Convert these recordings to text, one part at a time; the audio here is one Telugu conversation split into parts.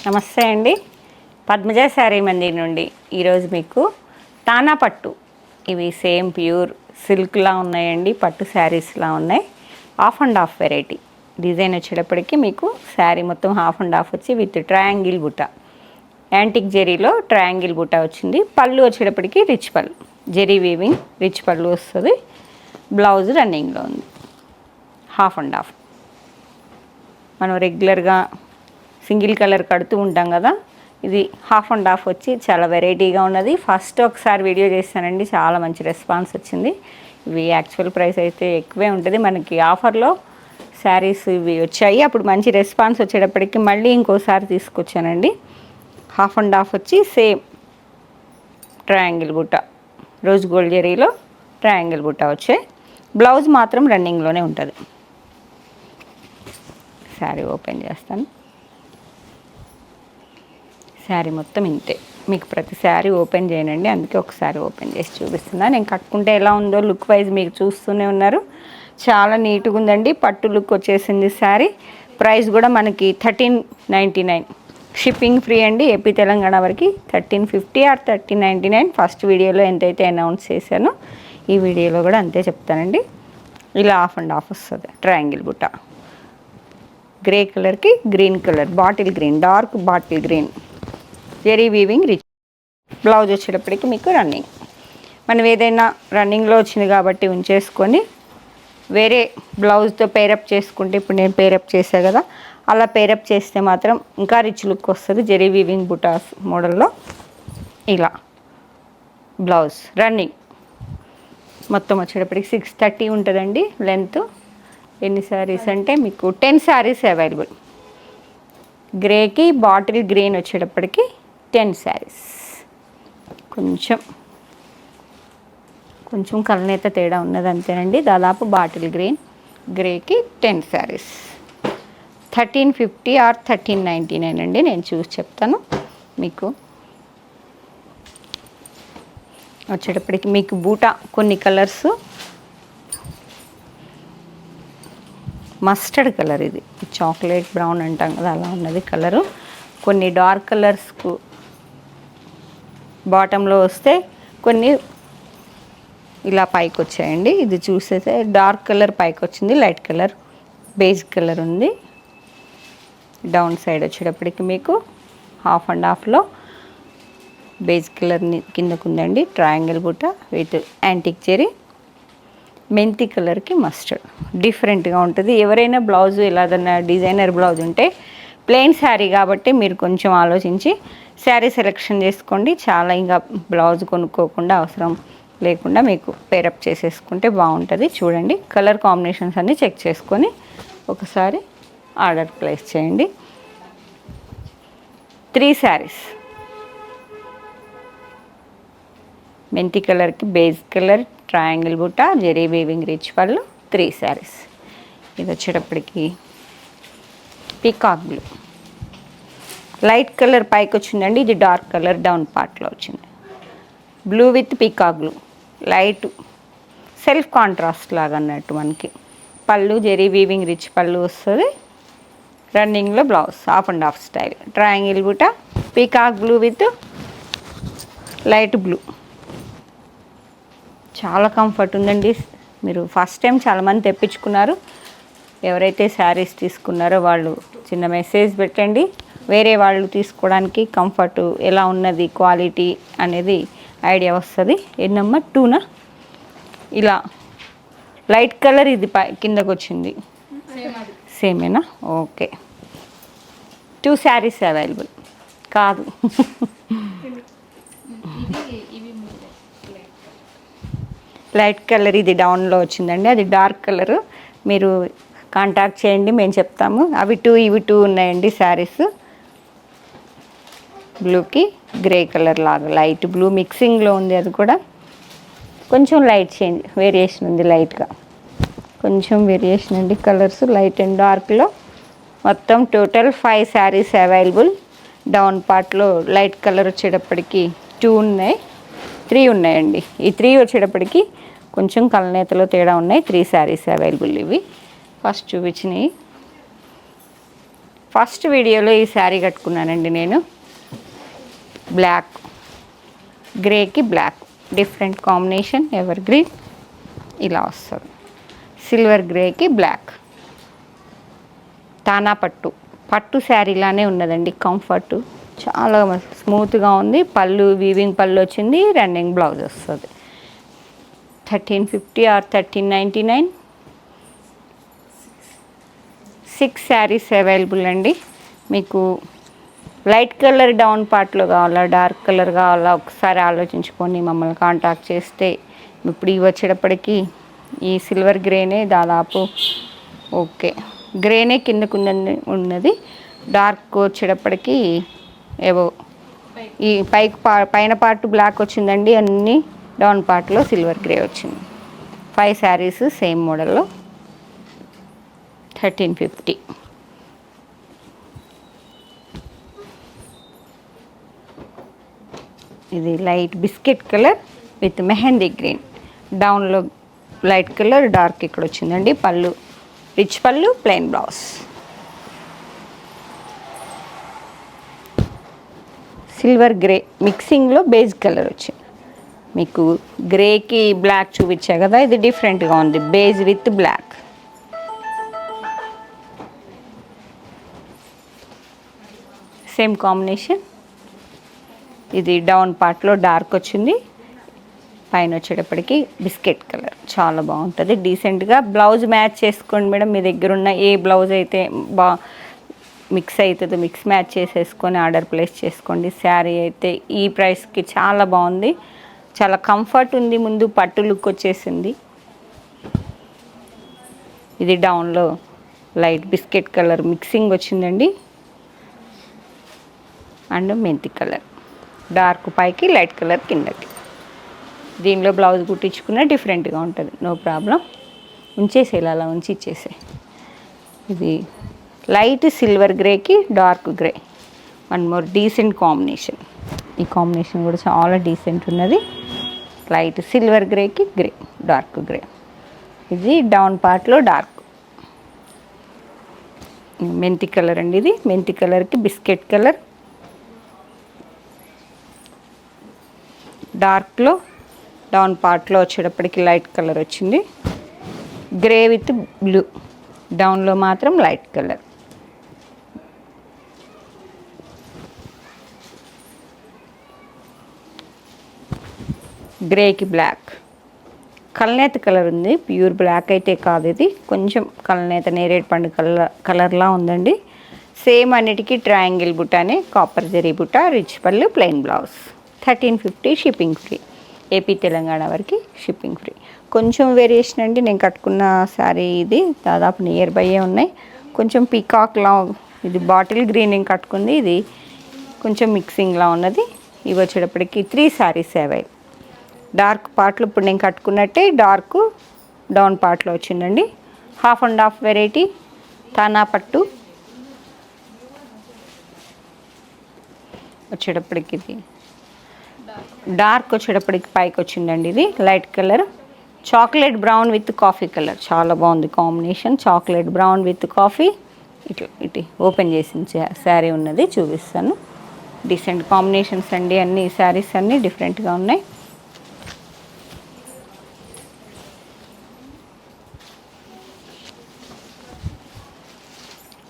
నమస్తే అండి. పద్మజ శారీ మందిర్ నుండి ఈరోజు మీకు తానా పట్టు, ఇవి సేమ్ ప్యూర్ సిల్క్లా ఉన్నాయండి. పట్టు శారీస్లా ఉన్నాయి. Half and half variety design వచ్చేటప్పటికి మీకు శారీ మొత్తం హాఫ్ అండ్ హాఫ్ వచ్చి విత్ ట్రయాంగిల్ బుట్ట, యాంటిక్ జెరీలో ట్రయాంగిల్ బుట్ట వచ్చింది. పళ్ళు వచ్చేటప్పటికి రిచ్ పళ్ళు, జెరీ వీవింగ్ రిచ్ పళ్ళు వస్తుంది. బ్లౌజ్ రన్నింగ్లో ఉంది. హాఫ్ అండ్ హాఫ్ మనం రెగ్యులర్గా సింగిల్ కలర్ కడుతూ ఉంటాం కదా, ఇది హాఫ్ అండ్ హాఫ్ వచ్చి చాలా వెరైటీగా ఉన్నది. ఫస్ట్ ఒకసారి వీడియో చేశానండి, చాలా మంచి రెస్పాన్స్ వచ్చింది. ఇవి యాక్చువల్ ప్రైస్ అయితే ఎక్కువే ఉంటుంది. మనకి ఆఫర్లో శారీస్ ఇవి వచ్చాయి, అప్పుడు మంచి రెస్పాన్స్ వచ్చేటప్పటికి మళ్ళీ ఇంకోసారి తీసుకొచ్చానండి. హాఫ్ అండ్ హాఫ్ వచ్చి సేమ్ ట్రయాంగిల్ బుట్ట, రోజ్ గోల్డ్ జెరీలో ట్రయాంగిల్ బుట్ట వచ్చాయి. బ్లౌజ్ మాత్రం రన్నింగ్లోనే ఉంటుంది. శారీ ఓపెన్ చేస్తాను. శారీ మొత్తం ఇంతే. మీకు ప్రతి శారీ ఓపెన్ చేయనండి, అందుకే ఒకసారి ఓపెన్ చేసి చూపిస్తున్నాను. నేను కట్టుకుంటే ఎలా ఉందో లుక్ వైజ్ మీకు చూస్తూనే ఉన్నారు. చాలా నీట్గా ఉందండి. పట్టు లుక్ వచ్చేసింది శారీ. ప్రైస్ కూడా మనకి 1399. షిప్పింగ్ ఫ్రీ అండి. ఏపీ తెలంగాణ వరకు 1350 ఆర్ 1399. ఫస్ట్ వీడియోలో ఎంతైతే అనౌన్స్ చేశానో ఈ వీడియోలో కూడా అంతే చెప్తానండి. ఇలా హాఫ్ అండ్ హాఫ్ వస్తుంది. ట్రయాంగిల్ బుట్ట, గ్రే కలర్కి green colour, bottle green, dark bottle green, zari weaving rich. Blouse వచ్చేటప్పటికి మీకు రన్నింగ్. మనం ఏదైనా రన్నింగ్లో వచ్చింది కాబట్టి ఉంచేసుకొని వేరే బ్లౌజ్తో పేరప్ చేసుకుంటే, ఇప్పుడు నేను పేరప్ చేసా కదా, అలా పేరప్ చేస్తే మాత్రం ఇంకా రిచ్ లుక్ వస్తుంది. జెరీ వీవింగ్ బుటాస్ మోడల్లో ఇలా బ్లౌజ్ రన్నింగ్. మొత్తం వచ్చేటప్పటికి 630 ఉంటుందండి లెంత్. ఎన్ని శారీస్ అంటే మీకు 10 శారీస్ అవైలబుల్. గ్రేకి బాటిల్ గ్రీన్ వచ్చేటప్పటికి 10 శారీస్. కొంచెం కలనేత తేడా ఉన్నది అంతేనండి. దాదాపు బాటిల్ గ్రీన్, గ్రేకి 10 శారీస్. 1350 ఆర్ 1399 అండి. నేను చూసి చెప్తాను మీకు. వచ్చేటప్పటికి మీకు బూటా కొన్ని కలర్స్, మస్టర్డ్ కలర్, ఇది చాక్లెట్ బ్రౌన్ అంటాం కదా, అలా ఉన్నది కలరు. కొన్ని డార్క్ కలర్స్కు బాటంలో వస్తే కొన్ని ఇలా పైకి వచ్చాయండి. ఇది చూసేస్తే డార్క్ కలర్ పైకి వచ్చింది, లైట్ కలర్ బేజ్ కలర్ ఉంది. డౌన్ సైడ్ వచ్చేటప్పటికి మీకు హాఫ్ అండ్ హాఫ్లో బేజ్ కలర్ కిందకు ఉందండి. ట్రయాంగిల్ బుట్ట విత్ యాంటిక్ జెరీ, మెంతి కలర్కి మస్టర్డ్. డిఫరెంట్గా ఉంటుంది. ఎవరైనా బ్లౌజు ఎలాగన్నా డిజైనర్ బ్లౌజ్ ఉంటే, ప్లెయిన్ శారీ కాబట్టి మీరు కొంచెం ఆలోచించి శారీ సెలెక్షన్ చేసుకోండి. చాలా ఇంకా బ్లౌజ్ కొనుక్కోకుండా అవసరం లేకుండా మీకు పేరప్ చేసేసుకుంటే బాగుంటుంది. చూడండి, కలర్ కాంబినేషన్స్ అన్నీ చెక్ చేసుకొని ఒకసారి ఆర్డర్ ప్లేస్ చేయండి. 3 శారీస్. మెంతి కలర్కి బేజ్ కలర్, ట్రయాంగిల్ బుట్ట, జెరీ వీవింగ్ రిచ్ పళ్ళు, 3 శారీస్. ఇది వచ్చేటప్పటికి పీకాక్ బ్లూ, లైట్ కలర్ పైకి వచ్చిందండి. ఇది డార్క్ కలర్ డౌన్ పార్ట్లో వచ్చింది. Blue with peacock blue, light self contrast లాగా అన్నట్టు మనకి. పళ్ళు జెరీ వీవింగ్ రిచ్ పళ్ళు వస్తుంది. రన్నింగ్లో blouse half and half style, triangle బుట్ట, peacock blue with light blue. చాలా కంఫర్ట్ ఉందండి. మీరు ఫస్ట్ టైం చాలామంది తెప్పించుకున్నారు. ఎవరైతే శారీస్ తీసుకున్నారో వాళ్ళు చిన్న మెసేజ్ పెట్టండి. వేరే వాళ్ళు తీసుకోవడానికి కంఫర్ట్ ఎలా ఉన్నది, క్వాలిటీ అనేది ఐడియా వస్తుంది. ఎన్నమ్మా 2నా? ఇలా లైట్ కలర్ ఇది కిందకు వచ్చింది, సేమేనా? ఓకే. 2 శారీస్ అవైలబుల్ కాదు. లైట్ కలర్ ఇది డౌన్లో వచ్చిందండి, అది డార్క్ కలరు. మీరు కాంటాక్ట్ చేయండి, మేము చెప్తాము. అవి 2 ఇవి 2 ఉన్నాయండి శారీస్. బ్లూకి గ్రే కలర్ లాగా లైట్ బ్లూ మిక్సింగ్లో ఉంది. అది కూడా కొంచెం లైట్ చేంజ్ వేరియేషన్ ఉంది, లైట్గా కొంచెం వేరియేషన్ అండి కలర్స్ లైట్ అండ్ డార్క్లో. మొత్తం టోటల్ 5 శారీస్ అవైలబుల్. డౌన్ పార్ట్లో లైట్ కలర్ వచ్చేటప్పటికి 2 ఉన్నాయి, 3 ఉన్నాయండి. ఈ 3 వచ్చేటప్పటికి కొంచెం కలనేతలో తేడా ఉన్నాయి. 3 శారీస్ అవైలబుల్. ఇవి ఫస్ట్ చూపించినవి ఫస్ట్ వీడియోలో ఈ శారీ కట్టుకున్నానండి నేను. బ్లాక్ గ్రేకి black different combination, ever green ఇలా వస్తుంది. సిల్వర్ గ్రేకి బ్లాక్, తానా పట్టు పట్టు శారీలానే ఉన్నదండి. కంఫర్ట్ చాలా స్మూత్గా ఉంది. పళ్ళు వీవింగ్ పళ్ళు వచ్చింది, రన్నింగ్ బ్లౌజ్ వస్తుంది. 1350 ఆర్ 1399. 6 శారీస్ అవైలబుల్ అండి. మీకు లైట్ కలర్ డౌన్ పార్ట్లో కావాలా, డార్క్ కలర్ కావాలా, ఒకసారి ఆలోచించుకొని మమ్మల్ని కాంటాక్ట్ చేస్తే, ఇప్పుడు ఇవి వచ్చేటప్పటికి ఈ సిల్వర్ గ్రేనే దాదాపు ఓకే, గ్రేనే కిందకు ఉన్నది. డార్క్ వచ్చేటప్పటికి ఏవో ఈ పైన పార్ట్ బ్లాక్ వచ్చిందండి, అన్నీ డౌన్ పార్ట్లో సిల్వర్ గ్రే వచ్చింది. 5 శారీస్ సేమ్ మోడల్లో 1350. ఇది light biscuit colour with mehndi green, డౌన్లో లైట్ కలర్, డార్క్ ఇక్కడ వచ్చిందండి. పళ్ళు రిచ్ పళ్ళు, ప్లెయిన్ బ్లౌజ్. సిల్వర్ గ్రే మిక్సింగ్లో బేజ్ కలర్ వచ్చింది. మీకు గ్రేకి బ్లాక్ చూపించా కదా, ఇది డిఫరెంట్గా ఉంది, beige with black. Same combination. ఇది డౌన్ పార్ట్లో డార్క్ వచ్చింది, పైన వచ్చేటప్పటికి బిస్కెట్ కలర్, చాలా బాగుంటుంది. డీసెంట్గా బ్లౌజ్ మ్యాచ్ చేసుకోండి మేడం. మీ దగ్గర ఉన్న ఏ బ్లౌజ్ అయితే మిక్స్ అవుతుందో మిక్స్ మ్యాచ్ చేసేసుకొని ఆర్డర్ ప్లేస్ చేసుకోండి. శారీ అయితే ఈ ప్రైస్కి చాలా బాగుంది, చాలా కంఫర్ట్ ఉంది. ముందు పట్టు లుక్ వచ్చేసింది. ఇది డౌన్లో లైట్ బిస్కెట్ కలర్ మిక్సింగ్ వచ్చిందండి, అండ్ మెంతి కలర్, డార్క్ పైకి లైట్ కలర్ కిందకి. దీనిలో బ్లౌజ్ కుట్టించుకున్న డిఫరెంట్గా ఉంటుంది, నో ప్రాబ్లం. ఉంచేసేయాలి, అలా ఉంచి ఇచ్చేసే. ఇది లైట్ సిల్వర్ గ్రేకి dark grey, one more decent combination. ఈ కాంబినేషన్ కూడా చాలా డీసెంట్ ఉన్నది. లైట్ సిల్వర్ గ్రేకి గ్రే, డార్క్ గ్రే. ఇది డౌన్ పార్ట్లో డార్క్ మెంతి కలర్ అండి. ఇది మెంతి కలర్కి బిస్కెట్ కలర్, డార్క్లో డౌన్ పార్ట్లో వచ్చేటప్పటికి లైట్ కలర్ వచ్చింది. గ్రే విత్ బ్లూ, డౌన్లో మాత్రం లైట్ కలర్. గ్రేకి బ్లాక్, కల్నేత కలర్ ఉంది, ప్యూర్ బ్లాక్ అయితే కాదు ఇది, కొంచెం కల్నేత నేరేడు పండు కలర్లా ఉందండి. సేమ్ అన్నిటికీ ట్రయాంగిల్ బుట్టానే, కాపర్ జరీ బుట్ట, రిచ్ పళ్ళు, plain blouse. 1350 shipping free. AP Telangana వరకు షిప్పింగ్ ఫ్రీ. కొంచెం వేరియేషన్ అండి, నేను కట్టుకున్న శారీ ఇది దాదాపు నియర్ బైయే ఉన్నాయి. కొంచెం పీకాక్లా, ఇది బాటిల్ గ్రీన్ నేను కట్టుకుంది, ఇది కొంచెం మిక్సింగ్లా ఉన్నది. ఇవి వచ్చేటప్పటికి 3 శారీస్ అవైలబుల్. డార్క్ పార్ట్లో ఇప్పుడు నేను కట్టుకున్నట్టే డార్క్ డౌన్ పార్ట్లో వచ్చిందండి. హాఫ్ అండ్ హాఫ్ వెరైటీ, తానా పట్టు వచ్చేటప్పటికి, ఇది డార్క్ వచ్చేటప్పటికి పైకి వచ్చిందండి. ఇది light colour, chocolate brown with coffee colour, చాలా బాగుంది combination. Chocolate brown with coffee, ఇటు ఓపెన్ చేసిన శారీ ఉన్నది, చూపిస్తాను. డీసెంట్ కాంబినేషన్స్ అండి, అన్ని శారీస్ అన్నీ డిఫరెంట్గా ఉన్నాయి.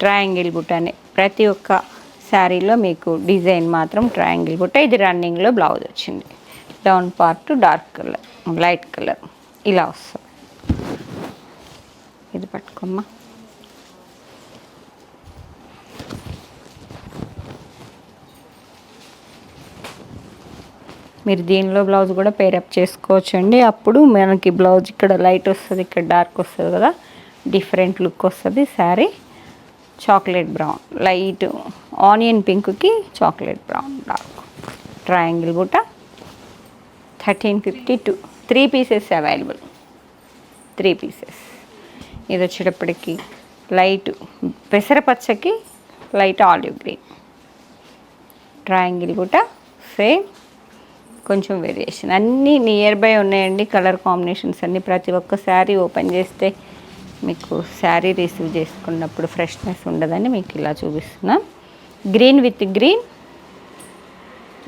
ట్రయాంగిల్ బుట్టానే ప్రతి ఒక్క శారీలో మీకు డిజైన్ మాత్రం ట్రయాంగిల్ బుట్ట. ఇది రన్నింగ్లో బ్లౌజ్ వచ్చింది. Down part dark colour, light colour ఇలా వస్తుంది. ఇది పట్టుకోమ్మా. మీరు దీనిలో బ్లౌజ్ కూడా పేరప్ చేసుకోవచ్చు అండి. అప్పుడు మనకి బ్లౌజ్ ఇక్కడ లైట్ వస్తుంది, ఇక్కడ డార్క్ వస్తుంది కదా, డిఫరెంట్ లుక్ వస్తుంది sari. Chocolate brown, light onion పింక్కి చాక్లెట్ బ్రౌన్ డార్క్, ట్రయాంగిల్ బుట్ట. 1352. 3 పీసెస్ అవైలబుల్, 3 పీసెస్. ఇది వచ్చేటప్పటికి లైట్ పెసరపచ్చకి లైట్ ఆలివ్ గ్రీన్, ట్రయాంగిల్ బుట్ట. సేమ్ కొంచెం వేరియేషన్, అన్నీ నియర్ బై ఉన్నాయండి. కలర్ కాంబినేషన్స్ అన్నీ ప్రతి ఒక్క శారీ ఓపెన్ చేస్తే మీకు శారీ రిసీవ్ చేసుకున్నప్పుడు ఫ్రెష్నెస్ ఉండదని మీకు ఇలా చూపిస్తున్నా. గ్రీన్ విత్ గ్రీన్,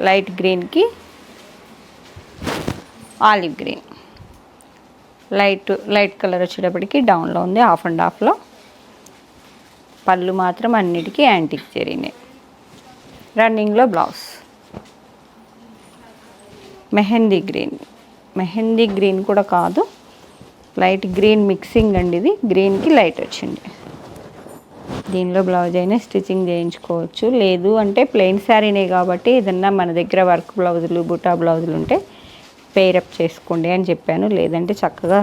లైట్ గ్రీన్కి ఆలివ్ గ్రీన్, లైట్ కలర్ వచ్చేటప్పటికి డౌన్లో ఉంది, హాఫ్ అండ్ హాఫ్లో. పళ్ళు మాత్రం అన్నిటికీ యాంటిక్ జరీనే. రన్నింగ్లో బ్లౌజ్ మెహందీ గ్రీన్ కూడా కాదు, లైట్ గ్రీన్ మిక్సింగ్ అండి. ఇది గ్రీన్కి లైట్ వచ్చింది. దీనిలో బ్లౌజ్ అయినా స్టిచ్చింగ్ చేయించుకోవచ్చు, లేదు అంటే ప్లెయిన్ శారీనే కాబట్టి ఏదన్నా మన దగ్గర వర్క్ బ్లౌజులు బుటా బ్లౌజులు ఉంటే పేరప్ చేసుకోండి అని చెప్పాను. లేదంటే చక్కగా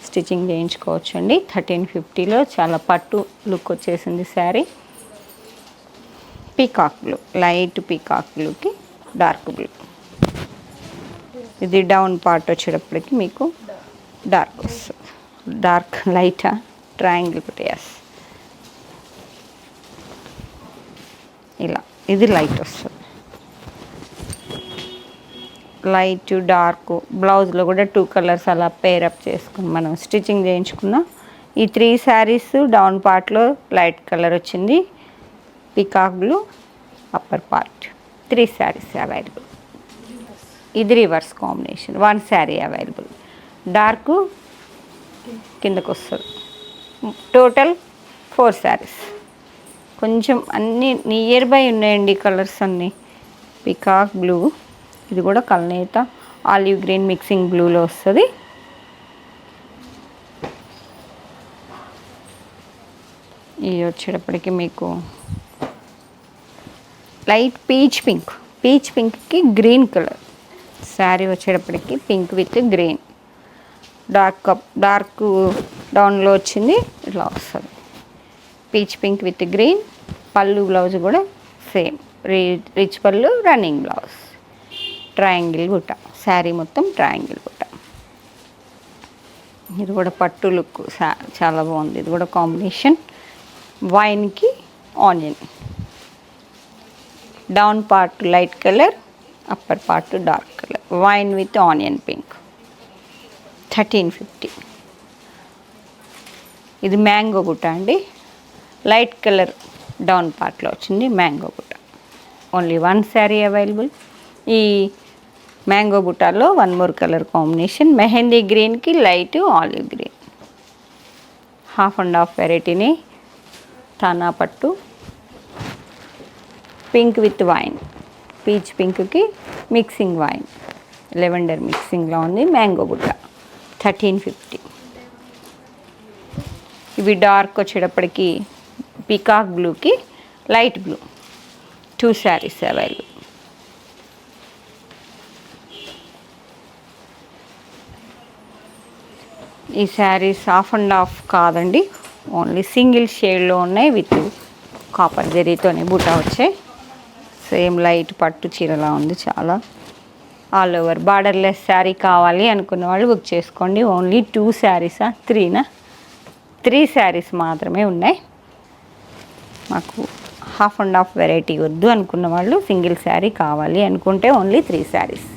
స్టిచ్చింగ్ చేయించుకోవచ్చు అండి. 1350లో చాలా పట్టు లుక్ వచ్చేసింది sari. Peacock blue, light peacock బ్లూకి డార్క్ బ్లూ. ఇది డౌన్ పార్ట్ వచ్చేటప్పటికి మీకు డార్క్ వస్తుంది. డార్క్ లైటా ట్రయాంగిల్ కుటియాస్ ఇలా, ఇది లైట్ వస్తుంది. లైట్ డార్క్ బ్లౌజ్లో కూడా 2 కలర్స్ అలా పేరప్ చేసుకుని మనం స్టిచ్చింగ్ చేయించుకున్నాం. ఈ 3 శారీస్ డౌన్ పార్ట్లో లైట్ కలర్ వచ్చింది, peacock blue upper part. 3 saris available. ఇది reverse combination, 1 sari available. Dark కిందకు వస్తుంది. Total 4 saris. కొంచెం అన్నీ నియర్ బై ఉన్నాయండి కలర్స్ అన్నీ. పీకాక్ బ్లూ, ఇది కూడా కల్నేత ఆలివ్ గ్రీన్ మిక్సింగ్ బ్లూలో వస్తుంది. ఇది వచ్చేటప్పటికి మీకు లైట్ పీచ్ పింక్కి గ్రీన్ కలర్ శారీ వచ్చేటప్పటికి పింక్ విత్ గ్రీన్. డార్క్ డౌన్లో వచ్చింది, ఇట్లా వస్తుంది. Peach pink with green. పళ్ళు బ్లౌజ్ కూడా సేమ్ రిచ్ పళ్ళు, రన్నింగ్ బ్లౌజ్, ట్రయాంగిల్ బుట్ట. శారీ మొత్తం ట్రయాంగిల్ బుట్ట. ఇది కూడా పట్టు లుక్ చాలా బాగుంది. ఇది కూడా కాంబినేషన్ వైన్కి onion. Down part light colour, upper part dark colour. Wine with onion pink. 1350. ఇది మ్యాంగో బుట్ట అండి. లైట్ కలర్ డౌన్ పార్ట్లో వచ్చింది మ్యాంగో బుట్ట. Only 1 sari available. ఈ మ్యాంగో బుట్టాలో 1 మోర్ కలర్ కాంబినేషన్. మెహందీ గ్రీన్కి light olive green. Half and half వెరైటీని తానా పట్టు. పింక్ విత్ వైన్, పీచ్ పింక్కి మిక్సింగ్ వైన్, లెవెండర్ మిక్సింగ్లో ఉంది మ్యాంగో బుట్ట. 1350. ఇవి డార్క్ వచ్చేటప్పటికి పీకాక్ బ్లూకి లైట్ బ్లూ. 2 శారీస్ అవైలబుల్. ఈ శారీస్ హాఫ్ అండ్ హాఫ్ కాదండి, ఓన్లీ సింగిల్ షేడ్లో ఉన్నాయి. విత్ కాపర్ జరీతోనే బుట్ట వచ్చాయి. సేమ్ లైట్ పట్టు చీరలా ఉంది. చాలా ఆల్ ఓవర్ బార్డర్లెస్ శారీ కావాలి అనుకున్న వాళ్ళు బుక్ చేసుకోండి. ఓన్లీ 2 శారీసా 3నా 3 శారీస్ మాత్రమే ఉన్నాయి. మాకు హాఫ్ అండ్ హాఫ్ వెరైటీ వద్దు అనుకున్న వాళ్ళు సింగిల్ శారీ కావాలి అనుకుంటే ఓన్లీ 3 శారీస్.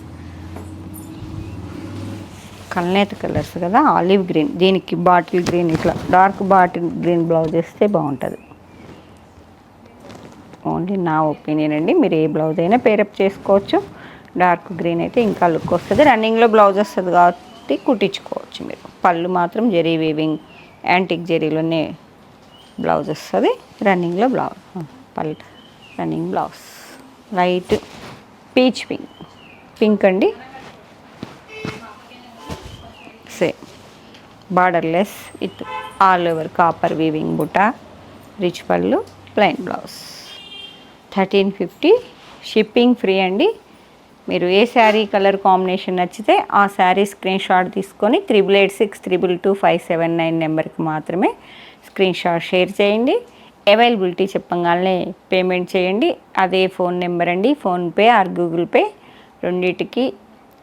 కల్నేత కలర్స్ కదా, ఆలివ్ గ్రీన్, దీనికి బాటిల్ గ్రీన్, ఇట్లా డార్క్ బాటిల్ గ్రీన్ బ్లౌజ్ వేస్తే బాగుంటుంది. ఓన్లీ నా ఒపీనియన్ అండి. మీరు ఏ బ్లౌజ్ అయినా పేరప్ చేసుకోవచ్చు. డార్క్ గ్రీన్ అయితే ఇంకా లుక్ వస్తుంది. రన్నింగ్లో బ్లౌజ్ వస్తుంది కాబట్టి కుట్టించుకోవచ్చు మీరు. పళ్ళు మాత్రం జరీ వీవింగ్ యాంటిక్ జరీలోనే బ్లౌజ్ వస్తుంది. రన్నింగ్లో బ్లౌజ్ పళ్ళు, running blouse light peach pink అండి. Same borderless with all over copper weaving బుటా, రిచ్ పళ్ళు, ప్లెయిన్ బ్లౌజ్. 1350. షిప్పింగ్ ఫ్రీ అండి. మీరు ఏ శారీ కలర్ కాంబినేషన్ నచ్చితే ఆ శారీ స్క్రీన్ షాట్ తీసుకొని 8886222579 నెంబర్కి మాత్రమే స్క్రీన్ షాట్ షేర్ చేయండి. అవైలబిలిటీ చెప్పగానే పేమెంట్ చేయండి. అదే ఫోన్ నెంబర్ అండి. ఫోన్పే ఆర్ గూగుల్ పే రెండింటికి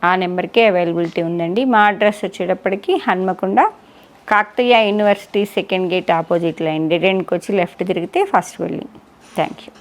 ఆ నెంబర్కే అవైలబిలిటీ ఉందండి. మా అడ్రస్ వచ్చేటప్పటికి Hanamkonda Kakatiya university 2nd gate opposite line dead ఎండ్కి వచ్చి లెఫ్ట్ తిరిగితే ఫస్ట్ బిల్డింగ్. Thank you.